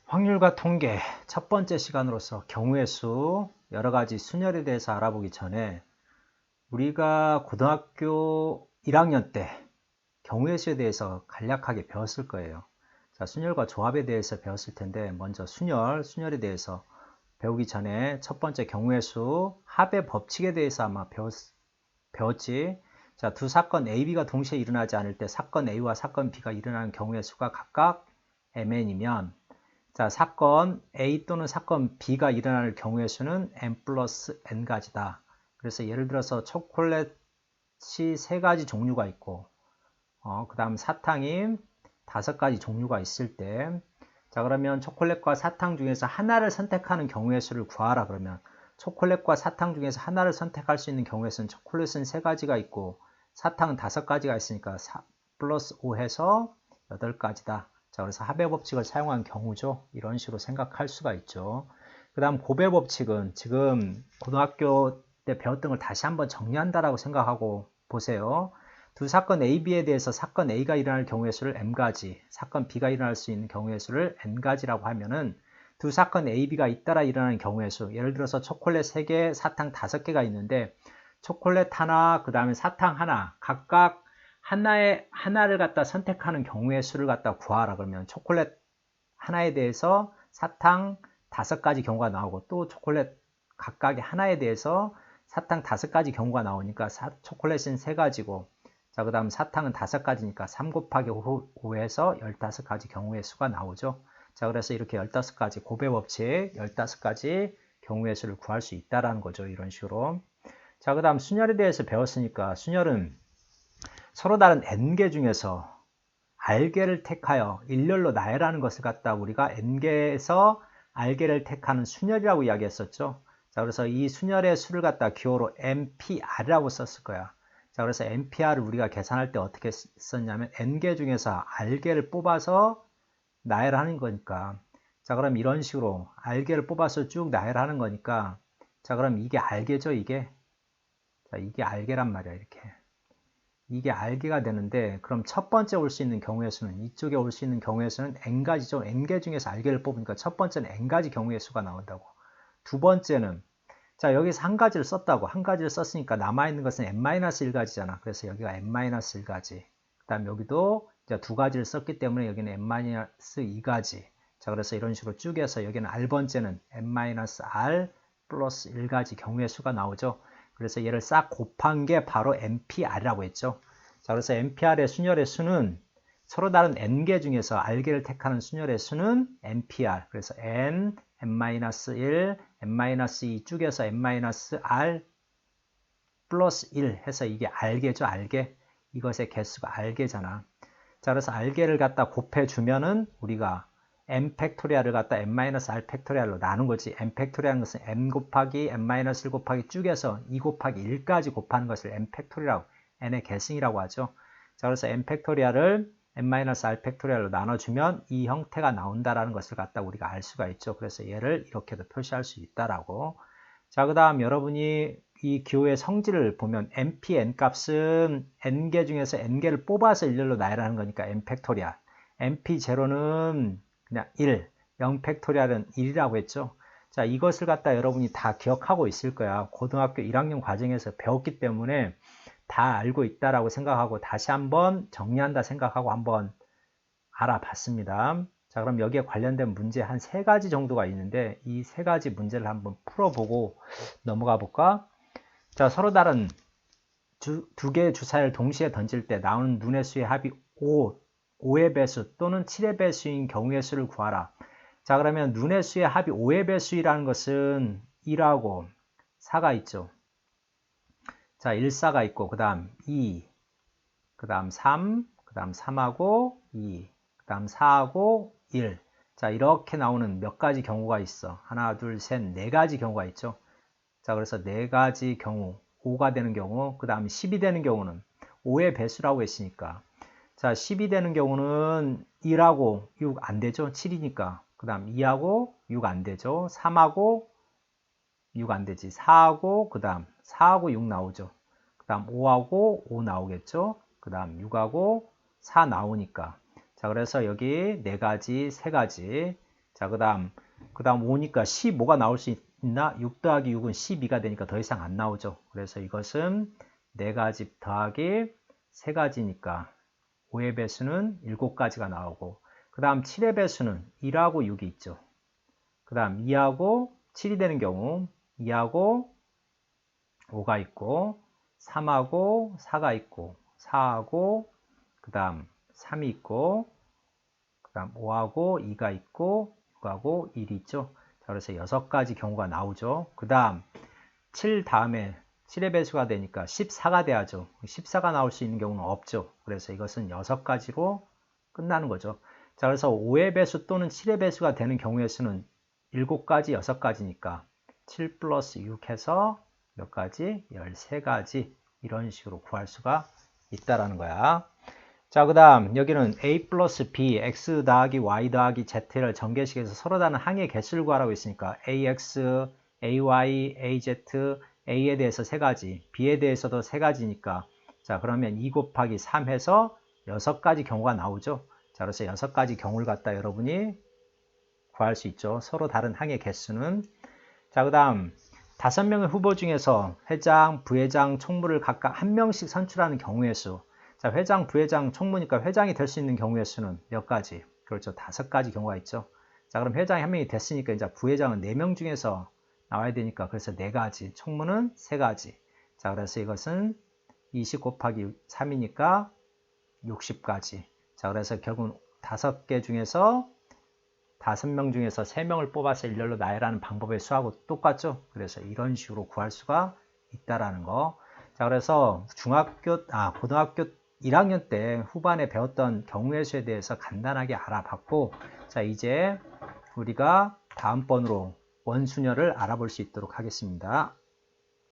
확률과 통계 첫 번째 시간으로서 경우의 수, 여러 가지 순열에 대해서 알아보기 전에 우리가 고등학교 1학년 때 경우의 수에 대해서 간략하게 배웠을 거예요. 자, 순열과 조합에 대해서 배웠을 텐데 먼저 순열에 대해서 배우기 전에 첫 번째 경우의 수, 합의 법칙에 대해서 아마 배웠지. 자, 두 사건 A, B가 동시에 일어나지 않을 때 사건 A와 사건 B가 일어나는 경우의 수가 각각 mn이면 자, 사건 A 또는 사건 B가 일어날 경우의 수는 n 플러스 n가지다. 그래서 예를 들어서 초콜릿이 3가지 종류가 있고 그 다음 사탕이 5가지 종류가 있을 때 자, 그러면 초콜릿과 사탕 중에서 하나를 선택하는 경우의 수를 구하라 그러면 초콜릿과 사탕 중에서 하나를 선택할 수 있는 경우의 수는 초콜릿은 3가지가 있고 사탕은 5가지가 있으니까 4 플러스 5 해서 8가지다. 자, 그래서 합의 법칙을 사용한 경우죠. 이런 식으로 생각할 수가 있죠. 그 다음 곱의 법칙은 지금 고등학교 때 배웠던 걸 다시 한번 정리한다라고 생각하고 보세요. 두 사건 A, B에 대해서 사건 A가 일어날 경우의 수를 m가지, 사건 B가 일어날 수 있는 경우의 수를 n가지라고 하면은 두 사건 A, B가 잇따라 일어나는 경우의 수, 예를 들어서 초콜릿 3개, 사탕 5개가 있는데 초콜릿 하나, 그 다음에 사탕 하나, 각각 하나를 갖다 선택하는 경우의 수를 갖다 구하라 그러면 초콜릿 하나에 대해서 사탕 5가지 경우가 나오고 또 초콜릿 각각의 하나에 대해서 사탕 5가지 경우가 나오니까 초콜릿은 3가지고 자, 그 다음 사탕은 5가지니까 3 곱하기 5에서 15가지 경우의 수가 나오죠. 자, 그래서 이렇게 15가지 곱의 법칙 15가지 경우의 수를 구할 수 있다라는 거죠. 이런 식으로. 자, 그 다음 순열에 대해서 배웠으니까 순열은 서로 다른 n개 중에서 r개를 택하여 일렬로 나열하는 것을 갖다 우리가 n개에서 r개를 택하는 순열이라고 이야기했었죠. 자, 그래서 이 순열의 수를 갖다 기호로 npr이라고 썼을 거야. 자, 그래서 npr을 우리가 계산할 때 어떻게 썼냐면 n개 중에서 r개를 뽑아서 나열하는 거니까 자, 그럼 이런 식으로 r개를 뽑아서 쭉 나열하는 거니까 자, 그럼 이게 r개죠, 이게. 자, 이게 r개란 말이야, 이렇게. 이게 r개가 되는데 그럼 첫 번째 올 수 있는 경우의 수는 이쪽에 올 수 있는 경우의 수는 n가지죠. n개 중에서 r개를 뽑으니까 첫 번째는 n가지 경우의 수가 나온다고. 두 번째는 자, 여기서 한 가지를 썼다고. 한 가지를 썼으니까 남아있는 것은 n-1가지잖아. 그래서 여기가 n-1가지. 그 다음 여기도 이제 2가지를 썼기 때문에 여기는 n-2가지. 자, 그래서 이런 식으로 쭉 해서 여기는 r번째는 n-r 플러스 1가지 경우의 수가 나오죠. 그래서 얘를 싹 곱한 게 바로 npr이라고 했죠. 자, 그래서 npr의 순열의 수는 서로 다른 n개 중에서 r개를 택하는 순열의 수는 npr. 그래서 n, n-1, n-2 쭉에서 n-r 플러스 1 해서 이게 r개죠, r개. 이것의 개수가 r개잖아. 자, 그래서 r개를 갖다 곱해주면은 우리가 n 팩토리얼을 갖다 n-r 팩토리얼로 나눈 거지. n 팩토리얼은 것은 n 곱하기 n-1 곱하기 쭉에서 2 곱하기 1까지 곱하는 것을 n 팩토리얼이라고, n의 계승이라고 하죠. 자, 그래서 n 팩토리얼을 n-r 팩토리얼로 나눠주면 이 형태가 나온다라는 것을 갖다 우리가 알 수가 있죠. 그래서 얘를 이렇게도 표시할 수 있다라고. 자, 그 다음 여러분이 이 기호의 성질을 보면 np, n값은 n개 중에서 n개를 뽑아서 일렬로 나열하는 거니까 n 팩토리얼. np0는 그냥 1, 0 팩토리얼은 1이라고 했죠. 자, 이것을 갖다 여러분이 다 기억하고 있을 거야. 고등학교 1학년 과정에서 배웠기 때문에 다 알고 있다라고 생각하고 다시 한번 정리한다 생각하고 한번 알아봤습니다. 자, 그럼 여기에 관련된 문제 한 3가지 정도가 있는데 이 3가지 문제를 한번 풀어보고 넘어가 볼까? 자, 서로 다른 두 개의 주사위를 동시에 던질 때 나오는 눈의 수의 합이 5의 배수 또는 7의 배수인 경우의 수를 구하라. 자, 그러면 눈의 수의 합이 5의 배수이라는 것은 2하고 4가 있죠. 자, 1, 4가 있고 그 다음 2, 그 다음 3, 그 다음 3하고 2, 그 다음 4하고 1. 자, 이렇게 나오는 몇 가지 경우가 있어. 하나, 둘, 셋, 4가지 경우가 있죠. 자, 그래서 4가지 경우, 5가 되는 경우, 그 다음 10이 되는 경우는 5의 배수라고 했으니까. 자, 10이 되는 경우는 1하고 6 안 되죠. 7이니까. 그 다음 2하고 6 안 되죠. 3하고 6 안 되지. 4하고 그 다음 4하고 6 나오죠. 그 다음 5하고 5 나오겠죠. 그 다음 6하고 4 나오니까. 자, 그래서 여기 4가지, 3가지. 자, 그 다음 5니까 15가 나올 수 있나? 6 더하기 6은 12가 되니까 더 이상 안 나오죠. 그래서 이것은 4가지 더하기 3가지니까 5의 배수는 7가지가 나오고, 그 다음 7의 배수는 1하고 6이 있죠. 그 다음 2하고 7이 되는 경우 2하고 5가 있고, 3하고 4가 있고, 4하고 그 다음 3이 있고, 그 다음 5하고 2가 있고, 6하고 1이 있죠. 자, 그래서 6가지 경우가 나오죠. 그 다음 7 다음에 7의 배수가 되니까 14가 돼야죠. 14가 나올 수 있는 경우는 없죠. 그래서 이것은 6가지로 끝나는 거죠. 자, 그래서 5의 배수 또는 7의 배수가 되는 경우의 수는 7가지, 6가지니까 7 플러스 6 해서 몇 가지? 13가지. 이런 식으로 구할 수가 있다라는 거야. 자, 그 다음 여기는 a 플러스 b, x 더하기 y 더하기 z를 전개식에서 서로 다른 항의 개수를 구하라고 했으니까 ax, ay, az, a에 대해서 3가지, b에 대해서도 3가지니까, 자, 그러면 2 곱하기 3 해서 6가지 경우가 나오죠. 자, 그래서 6가지 경우를 갖다 여러분이 구할 수 있죠. 서로 다른 항의 개수는. 자, 그 다음 5명의 후보 중에서 회장, 부회장, 총무를 각각 1명씩 선출하는 경우의 수. 자, 회장, 부회장, 총무니까 회장이 될 수 있는 경우의 수는 몇 가지? 그렇죠. 5가지 경우가 있죠. 자, 그럼 회장이 1명이 됐으니까 이제 부회장은 4명 중에서 나와야 되니까 그래서 4가지, 총무는 3가지. 자, 그래서 이것은 20 곱하기 3이니까 60가지. 자, 그래서 결국은 5개 중에서 5명 중에서 3명을 뽑아서 일렬로 나열하는 방법의 수하고 똑같죠. 그래서 이런 식으로 구할 수가 있다라는 거. 자, 그래서 고등학교 1학년 때 후반에 배웠던 경우의 수에 대해서 간단하게 알아봤고, 자, 이제 우리가 다음번으로 원수녀를 알아볼 수 있도록 하겠습니다.